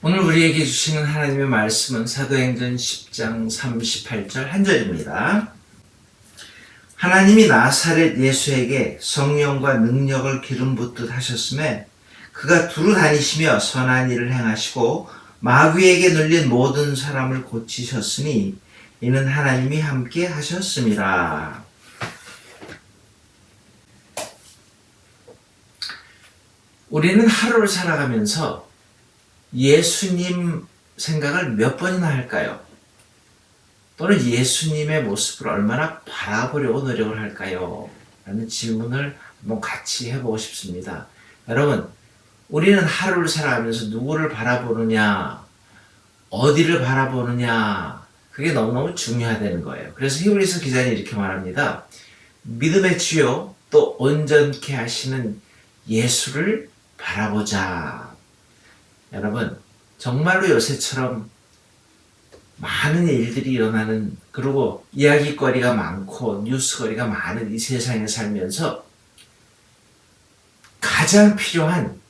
오늘 우리에게 주시는 하나님의 말씀은 사도행전 10장 38절 한 절입니다. 하나님이 나사렛 예수에게 성령과 능력을 기름 붓듯 하셨음에 그가 두루 다니시며 선한 일을 행하시고 마귀에게 눌린 모든 사람을 고치셨으니 이는 하나님이 함께 하셨음이라. 우리는 하루를 살아가면서 예수님 생각을 몇 번이나 할까요? 또는 예수님의 모습을 얼마나 바라보려고 노력을 할까요? 라는 질문을 한번 같이 해보고 싶습니다. 여러분, 우리는 하루를 살아가면서 누구를 바라보느냐, 어디를 바라보느냐, 그게 너무너무 중요하다는 거예요. 그래서 히브리서 기자는 이렇게 말합니다. 믿음의 주요 또 온전케 하시는 예수를 바라보자. 여러분, 정말로 요새처럼 많은 일들이 일어나는, 그리고 이야기거리가 많고 뉴스거리가 많은 이 세상에 살면서 가장 필요한,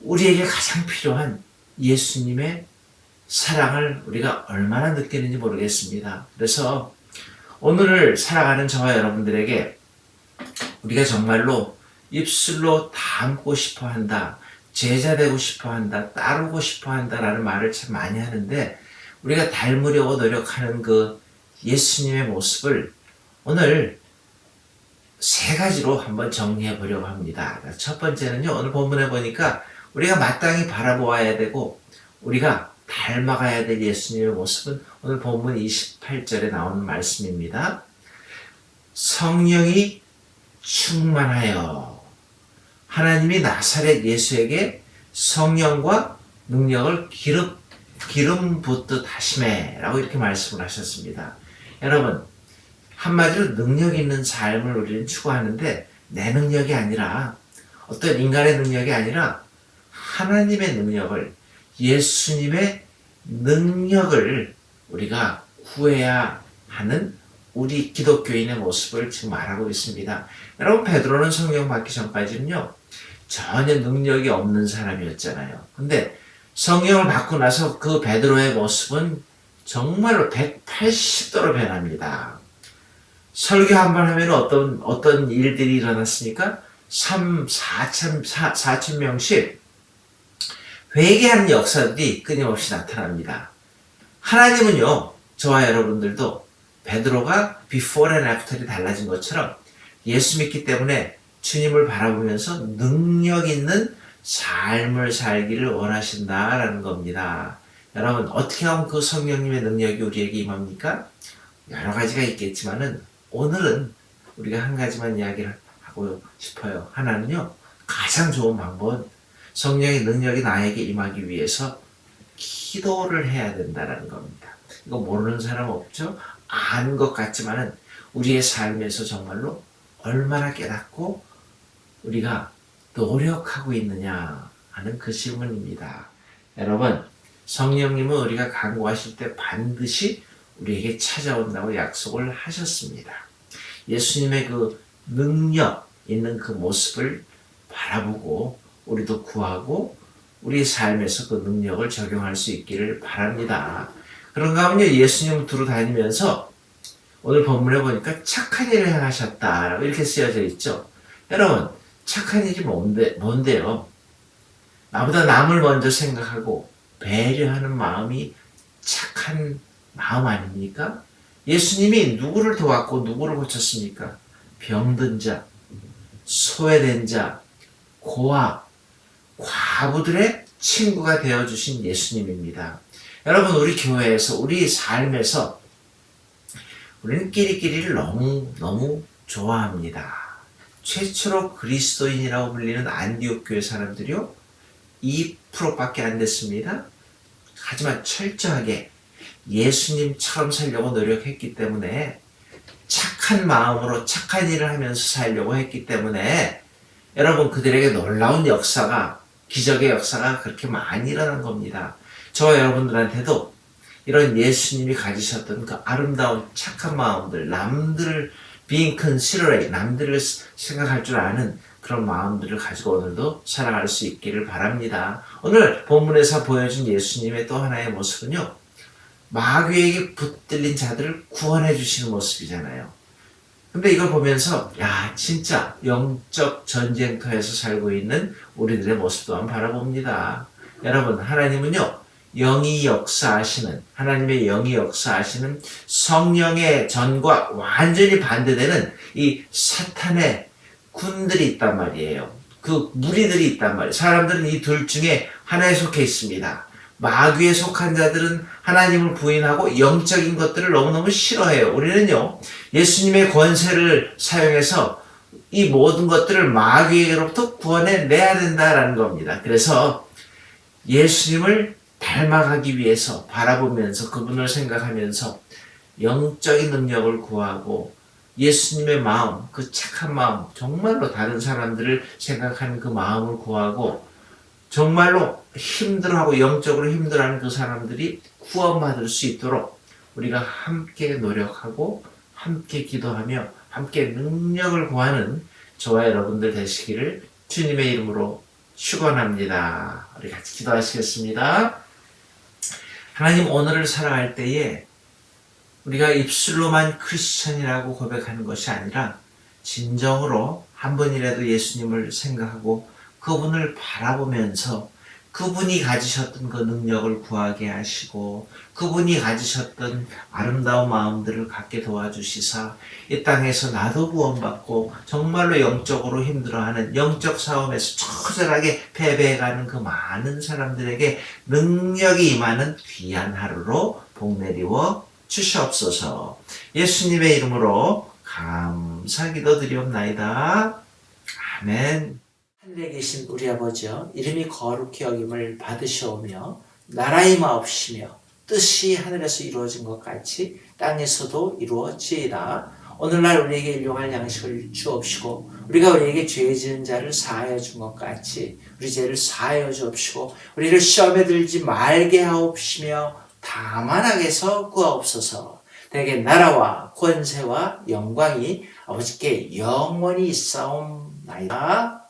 우리에게 가장 필요한 예수님의 사랑을 우리가 얼마나 느끼는지 모르겠습니다. 그래서 오늘을 살아가는 저와 여러분들에게 우리가 정말로 입술로 닮고 싶어 한다, 제자 되고 싶어 한다, 따르고 싶어 한다라는 말을 참 많이 하는데, 우리가 닮으려고 노력하는 그 예수님의 모습을 오늘 세 가지로 한번 정리해 보려고 합니다. 첫 번째는요, 오늘 본문에 보니까 우리가 마땅히 바라보아야 되고 우리가 닮아가야 될 예수님의 모습은 오늘 본문 28절에 나오는 말씀입니다. 성령이 충만하여 하나님이 나사렛 예수에게 성령과 능력을 기름 붓듯 하심에 라고 이렇게 말씀을 하셨습니다. 여러분, 한마디로 능력 있는 삶을 우리는 추구하는데 내 능력이 아니라, 어떤 인간의 능력이 아니라 하나님의 능력을, 예수님의 능력을 우리가 구해야 하는 우리 기독교인의 모습을 지금 말하고 있습니다. 여러분, 베드로는 성령 받기 전까지는요 전혀 능력이 없는 사람이었잖아요. 근데 성령을 받고 나서 그 베드로의 모습은 정말로 180도로 변합니다. 설교 한 번 하면 어떤 일들이 일어났습니까? 4천 명씩 회개하는 역사들이 끊임없이 나타납니다. 하나님은요, 저와 여러분들도 베드로가 before and after이 달라진 것처럼 예수 믿기 때문에 주님을 바라보면서 능력 있는 삶을 살기를 원하신다라는 겁니다. 여러분, 어떻게 하면 그 성령님의 능력이 우리에게 임합니까? 여러 가지가 있겠지만은 오늘은 우리가 한 가지만 이야기를 하고 싶어요. 하나는요, 가장 좋은 방법은 성령의 능력이 나에게 임하기 위해서 기도를 해야 된다는 겁니다. 이거 모르는 사람 없죠? 아는 것 같지만은 우리의 삶에서 정말로 얼마나 깨닫고 우리가 노력하고 있느냐 하는 그 질문입니다. 여러분, 성령님은 우리가 간구하실 때 반드시 우리에게 찾아온다고 약속을 하셨습니다. 예수님의 그 능력 있는 그 모습을 바라보고 우리도 구하고 우리 삶에서 그 능력을 적용할 수 있기를 바랍니다. 그런가 하면요, 예수님을 두루 다니면서 오늘 본문에 보니까 착한 일을 행하셨다 이렇게 쓰여져 있죠. 여러분, 착한 일이 뭔데요? 나보다 남을 먼저 생각하고 배려하는 마음이 착한 마음 아닙니까? 예수님이 누구를 도왔고 누구를 고쳤습니까? 병든 자, 소외된 자, 고아, 과부들의 친구가 되어주신 예수님입니다. 여러분, 우리 교회에서, 우리 삶에서 우리는 끼리끼리를 너무 좋아합니다. 최초로 그리스도인이라고 불리는 안디옥 교회 사람들이요 2%밖에 안 됐습니다. 하지만 철저하게 예수님처럼 살려고 노력했기 때문에, 착한 마음으로 착한 일을 하면서 살려고 했기 때문에 여러분, 그들에게 놀라운 역사가, 기적의 역사가 그렇게 많이 일어난 겁니다. 저와 여러분들한테도 이런 예수님이 가지셨던 그 아름다운 착한 마음들, 남들을 being considerate, 남들을 생각할 줄 아는 그런 마음들을 가지고 오늘도 살아갈 수 있기를 바랍니다. 오늘 본문에서 보여준 예수님의 또 하나의 모습은요, 마귀에게 붙들린 자들을 구원해 주시는 모습이잖아요. 근데 이걸 보면서 야, 진짜 영적 전쟁터에서 살고 있는 우리들의 모습도 한번 바라봅니다. 여러분, 하나님은요, 하나님의 영이 역사하시는 성령의 전과 완전히 반대되는 이 사탄의 군들이 있단 말이에요. 그 무리들이 있단 말이에요. 사람들은 이 둘 중에 하나에 속해 있습니다. 마귀에 속한 자들은 하나님을 부인하고 영적인 것들을 너무너무 싫어해요. 우리는요, 예수님의 권세를 사용해서 이 모든 것들을 마귀에게로부터 구원해 내야 된다라는 겁니다. 그래서 예수님을 닮아가기 위해서 바라보면서 그분을 생각하면서 영적인 능력을 구하고 예수님의 마음, 그 착한 마음, 정말로 다른 사람들을 생각하는 그 마음을 구하고 정말로 힘들어하고 영적으로 힘들어하는 그 사람들이 구원받을 수 있도록 우리가 함께 노력하고 함께 기도하며 함께 능력을 구하는 저와 여러분들 되시기를 주님의 이름으로 축원합니다. 우리 같이 기도하시겠습니다. 하나님, 오늘을 살아갈 때에 우리가 입술로만 크리스천이라고 고백하는 것이 아니라 진정으로 한 번이라도 예수님을 생각하고 그분을 바라보면서 그분이 가지셨던 그 능력을 구하게 하시고 그분이 가지셨던 아름다운 마음들을 갖게 도와주시사 이 땅에서 나도 구원받고 정말로 영적으로 힘들어하는 영적 싸움에서 처절하게 패배해가는 그 많은 사람들에게 능력이 임하는 귀한 하루로 복내리워 주시옵소서. 예수님의 이름으로 감사 기도드리옵나이다. 아멘. 하늘에 계신 우리 아버지여, 이름이 거룩히 여김을 받으시오며 나라의 마옵시며 뜻이 하늘에서 이루어진 것 같이 땅에서도 이루어지이다. 오늘날 우리에게 일용할 양식을 주옵시고 우리가 우리에게 죄 지은 자를 사하여 준 것 같이 우리 죄를 사하여 주옵시고 우리를 시험에 들지 말게 하옵시며 다만 악에서 구하옵소서. 내게 나라와 권세와 영광이 아버지께 영원히 있사옵나이다.